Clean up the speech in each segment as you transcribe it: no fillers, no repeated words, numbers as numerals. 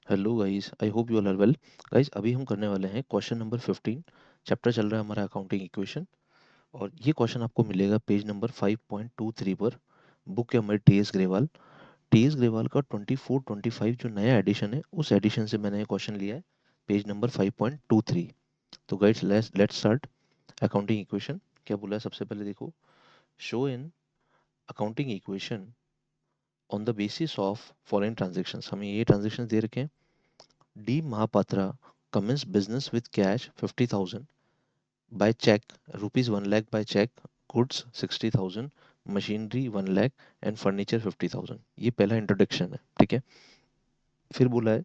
Hello guys, I hope you all are well. Guys, अभी हम करने वाले हैं क्वेश्चन नंबर 15। चैप्टर चल रहा है हमारा अकाउंटिंग इक्वेशन। और ये क्वेश्चन आपको मिलेगा पेज नंबर 5.23 पर। बुक है हमारी टी एस ग्रेवाल का 24-25 जो नया एडिशन है, उस एडिशन से मैंने ये क्वेश्चन लिया है। Page number 5.23। तो guys, let's start. Accounting equation क्या बोला है सबसे पहले देखो। Show in accounting equation on the basis of following transactions. हमें ये ट्रांजेक्शन दे रखे हैं। D. Mahapatra commenced business with cash 50,000, by check rupees 1 lakh by check, goods 60,000, machinery 1 lakh and furniture 50,000। ये पहला इंट्रोडक्शन है, ठीक है। फिर बोला है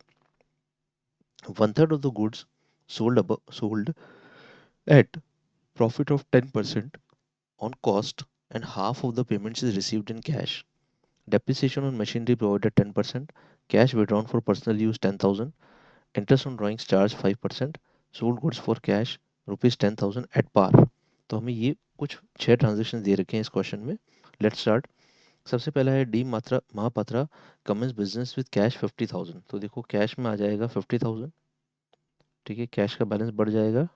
1/3 of the goods sold at profit of 10% on cost and half of the payments is received in cash. Depreciation on machinery provided 10%, cash withdrawn for personal use 10,000, interest on drawings charge 5%, sold goods for cash ₹10,000 at par. तो हमें ये कुछ 6 transaction दे रखे हैं इस question में। Let's start. सबसे पहला है D Matra Mahapatra commences business with cash 50,000। तो देखो कैश में आ जाएगा 50,000, ठीक है। कैश का बैलेंस बढ़ जाएगा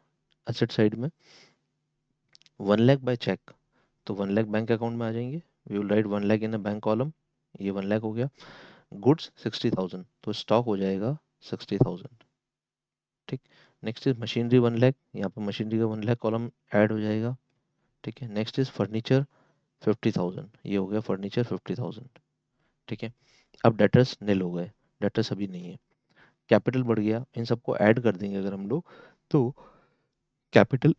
एसेट साइड में। 1 लाख बाय चेक, तो 1 लाख बैंक अकाउंट में आ जाएंगे। We will write 1 lakh in a bank column. ये 1 लाख हो गया। गुड्स 60,000, तो स्टॉक हो जाएगा 60,000, ठीक। नेक्स्ट इज मशीनरी 1 लाख, यहाँ पे मशीनरी का 1 लाख कॉलम ऐड हो जाएगा, ठीक है। नेक्स्ट इज फर्नीचर 50,000, ये हो गया फर्नीचर 50,000, ठीक है। अब डेटर्स नील हो गए, डेटर्स अभी नहीं है। कैपिटल बढ़ गया, इन सबको ऐड कर देंगे अगर हम लोग, तो कैपिटल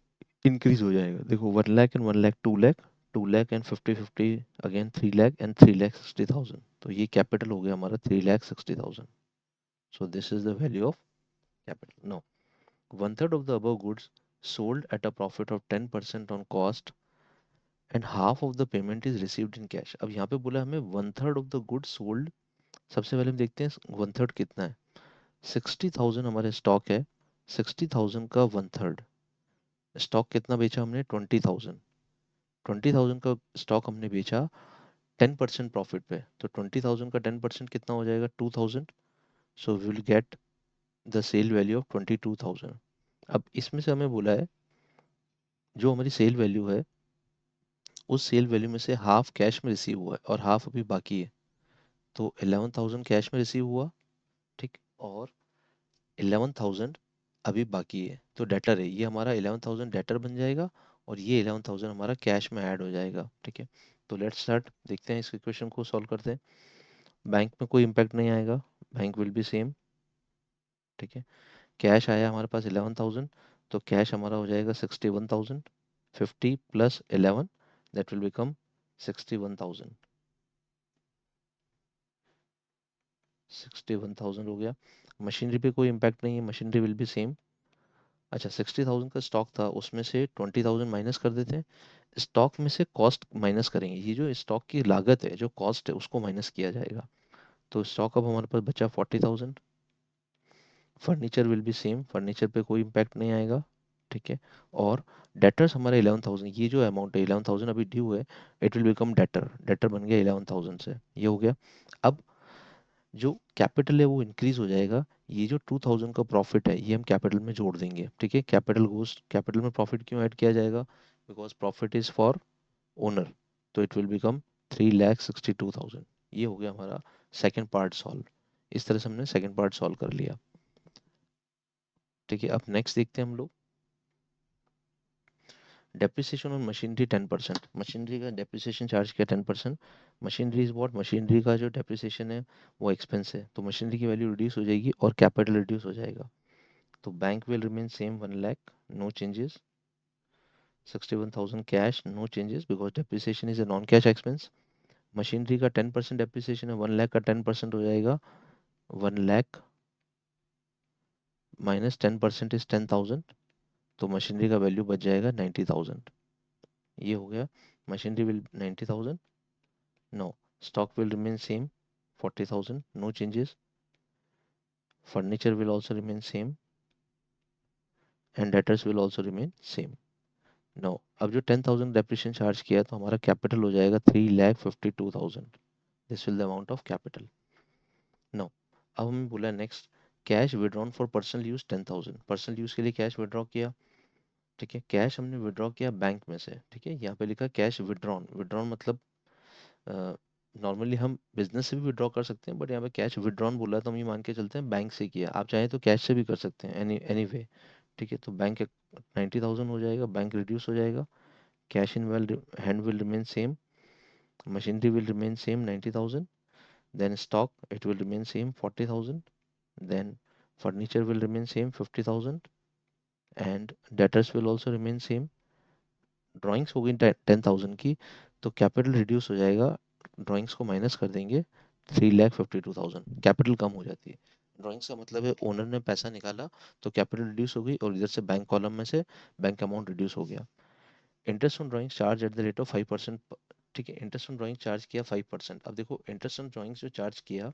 इंक्रीज हो जाएगा। देखो 1 lakh and 1 lakh 2 lakh, 2 lakh and 50-50 again 3 lakh and 3,60,000। तो ये कैपिटल हो गया हमारा 3,60,000। So this is the value of capital. No, 1/3 of the above goods sold at a profit of 10% on cost and half of the payment is received in cash। अब यहाँ पे बोला हमें 1/3 of the goods sold। सबसे पहले हम देखते हैं 1/3 कितना है। 60,000 हमारे स्टॉक है। 60,000 का 1/3, स्टॉक कितना बेचा हमने 20,000। 20,000 का स्टॉक हमने बेचा 10% प्रॉफिट पे, तो 20,000 का 10% कितना हो जाएगा 2,000। So we will get the sale value of 22,000। अब इसमें से हमें बोला है जो हमारी सेल वैल्यू है, उस सेल वैल्यू में से हाफ कैश में रिसीव हुआ है और हाफ अभी बाकी है। तो 11,000 कैश में रिसीव हुआ, ठीक। और 11,000 अभी बाकी है, तो डेटर है। ये हमारा 11,000 डेटर बन जाएगा और ये 11,000 हमारा कैश में ऐड हो जाएगा, ठीक है। तो लेट्स स्टार्ट, देखते हैं इस इक्वेशन को सॉल्व करते हैं। बैंक में कोई इम्पैक्ट नहीं आएगा, बैंक विल बी सेम, ठीक है। कैश आया हमारे पास 11,000, तो कैश हमारा हो जाएगा 61,000। 50 प्लस 11, दैट विल बिकम 61,000। 61,000 हो गया। मशीनरी पे कोई इम्पैक्ट नहीं है, मशीनरी विल बी सेम। अच्छा, 60,000 का स्टॉक था, उसमें से 20,000 माइनस कर देते हैं। स्टॉक में से कॉस्ट माइनस करेंगे, ये जो स्टॉक की लागत है, जो कॉस्ट है, उसको माइनस किया जाएगा। तो स्टॉक अब हमारे पास बचा 40,000। Furniture will be same, furniture पे कोई इम्पैक्ट नहीं आएगा, ठीक है। और डेटर्स हमारे 11,000, ये जो अमाउंट है 11,000 अभी ड्यू है, it will become debtor, debtor बन गया 11,000 से, ये हो गया। अब जो कैपिटल है वो इंक्रीज हो जाएगा। ये जो 2,000 का प्रॉफिट है, ये हम कैपिटल में जोड़ देंगे, ठीक है। कैपिटल में प्रॉफिट क्यों ऐड किया जाएगा, because profit is for owner. तो इट विल बिकम 3,62,000। ये हो गया हमारा सेकेंड पार्ट सॉल्व। इस तरह से हमने सेकेंड पार्ट सॉल्व कर लिया, ठीक है। अब नेक्स्ट देखते हैं हम लोग। डेप्रिसिएशन ऑन मशीनरी 10%, मशीनरी का डेप्रिसिएशन चार्ज किया 10%। मशीनरी इज व्हाट, मशीनरी का जो डेप्रिसिएशन है वो एक्सपेंस है, तो मशीनरी की वैल्यू रिड्यूस हो जाएगी और कैपिटल रिड्यूस हो जाएगा। तो bank will remain same 1 lakh, no changes. 61,000 cash, no changes because depreciation is a non cash expense. Machinery का 10% डेप्रिसिएशन है, 1 लाख का 10% हो जाएगा 1 लाख माइनस 10% इज 10,000। तो मशीनरी का वैल्यू बच जाएगा 90,000, ये हो गया। Machinery will 90,000, no. Stock will remain same 40,000, no changes. Furniture will also remain same and debtors will also remain same, no. अब जो 10,000 डेप्रिसिएशन चार्ज किया तो हमारा कैपिटल हो जाएगा 3,52,000। This will the amount of capital, no. अब हमें बोला next cash withdrawn for personal use 10,000, personal use के लिए कैश विड्रॉ किया, ठीक है। कैश हमने विड्रॉ किया बैंक में से, ठीक है। यहाँ पे लिखा कैश विड्रॉन, विड्रॉन मतलब नॉर्मली हम बिजनेस से भी विड्रॉ कर सकते हैं, बट यहाँ पे कैश विड्रॉन बोला है तो हम ये मान के चलते हैं बैंक से किया। आप चाहें तो कैश से भी कर सकते हैं, एनी वे, ठीक है। तो बैंक 90,000 हो जाएगा, बैंक रिड्यूस हो जाएगा, cash in well hand will remain same, machinery will remain same 90,000, then stock it will remain same 40,000, then furniture will remain same 50,000, and debtors will also remain same। Drawings हो गई 10,000 की, तो capital reduce हो जाएगा, drawings को minus कर देंगे, 3,52,000, capital कम हो जाती है। ड्राइंग्स का मतलब है ओनर ने पैसा निकाला तो कैपिटल रिड्यूस हो गई, और इधर से बैंक कॉलम में से बैंक अमाउंट रिड्यूस हो गया। Interest on drawing charge at the rate of 5%, ठीक है। इंटरेस्ट ऑन ड्राइंग चार्ज किया 5%। अब देखो इंटरेस्ट ऑन ड्राइंग जो चार्ज किया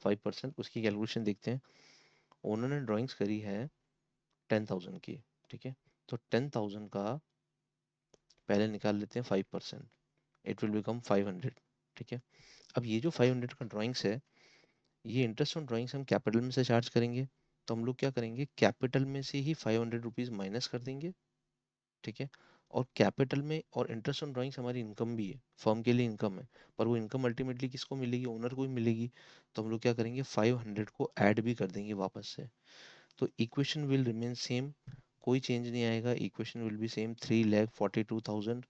5%, उसकी कैलकुलेशन देखते हैं। ओनर ने ड्राइंग्स करी है 10,000 की, ठीक है। तो 10,000 का पहले निकाल लेते हैं 5%, इट विल बिकम 500, ठीक है। अब ये जो 500 का ड्राइंग्स है, ये इंटरेस्ट ऑन ड्राइंग्स हम कैपिटल में से चार्ज करेंगे, तो हम लोग क्या करेंगे, कैपिटल में से ही 500 रुपीज माइनस कर देंगे, ठीक है। और कैपिटल में और इंटरेस्ट ऑन ड्राइंग्स हमारी इनकम भी है, फर्म के लिए इनकम है, पर वो इनकम अल्टीमेटली किसको मिलेगी, ओनर को ही मिलेगी। तो हम लोग क्या करेंगे, 500 को ऐड भी कर देंगे वापस से। तो इक्वेशन विल रिमेन सेम, कोई चेंज नहीं आएगा, equation will be same, 3,42,000।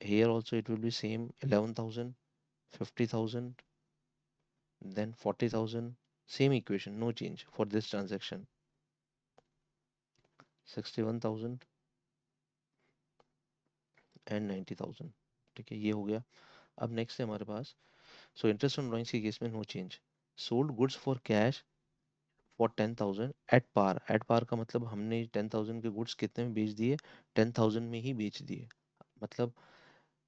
here also it will be same, 11,000, 50,000, then 40,000, same equation, no change for this transaction, 61,000 and 90,000, ठीक है। ये हो गया। अब नेक्स्ट है हमारे पास, सो इंटरेस्ट ऑन ड्राइंग्स के केस में no change, sold goods for cash for 10,000 at par. At par का मतलब हमने 10,000 के गुड्स कितने में बेच दिए, 10,000 में ही बेच दिए, मतलब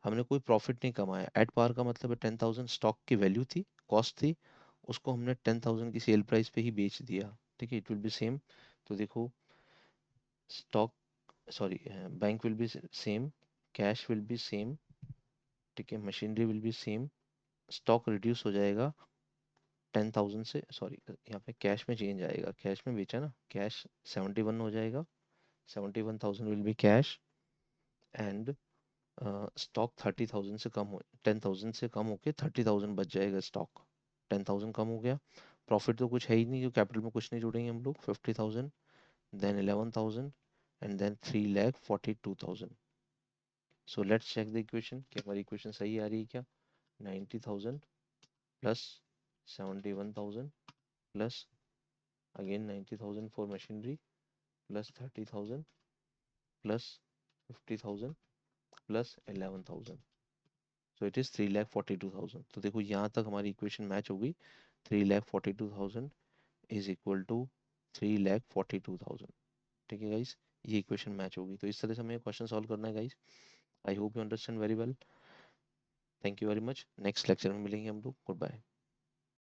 हमने कोई प्रॉफिट नहीं कमाया। एट पार का मतलब है 10,000 स्टॉक की वैल्यू थी, कॉस्ट थी, उसको हमने 10,000 की सेल प्राइस पे ही बेच दिया, ठीक है। It will be same. तो देखो stock, sorry, bank will be same, cash will be same, ठीक है, machinery will be same, stock reduce हो जाएगा 10,000 से, सॉरी यहाँ पे कैश में चेंज आएगा, कैश में बेचा ना, कैश 71 हो जाएगा, 71,000 will be cash, and stock 30,000 से कम हो, 10,000 से कम होके 30,000 बच जाएगा स्टॉक, 10,000 कम हो गया। प्रॉफिट तो कुछ है ही नहीं, जो कैपिटल में कुछ नहीं जोड़ेंगे हम लोग, 50,000, then 11,000, and then 3,42,000। So let's check the equation कि हमारी इक्वेशन सही आ रही है क्या। 90,000 plus 71,000 plus again 90,000 for machinery plus 30,000 plus 50,000 plus 11,000, so it is 3,42,000। तो देखो यहाँ तक हमारी इक्वेशन मैच हो गई, 3,42,000 इज इक्वल टू 3,42,000, ठीक है गाइस। ये इक्वेशन मैच होगी, तो इस तरह से हमें क्वेश्चन सॉल्व करना है guys. I hope you understand very well. Thank you very much, next lecture में मिलेंगे हम लोग, गुड बाय।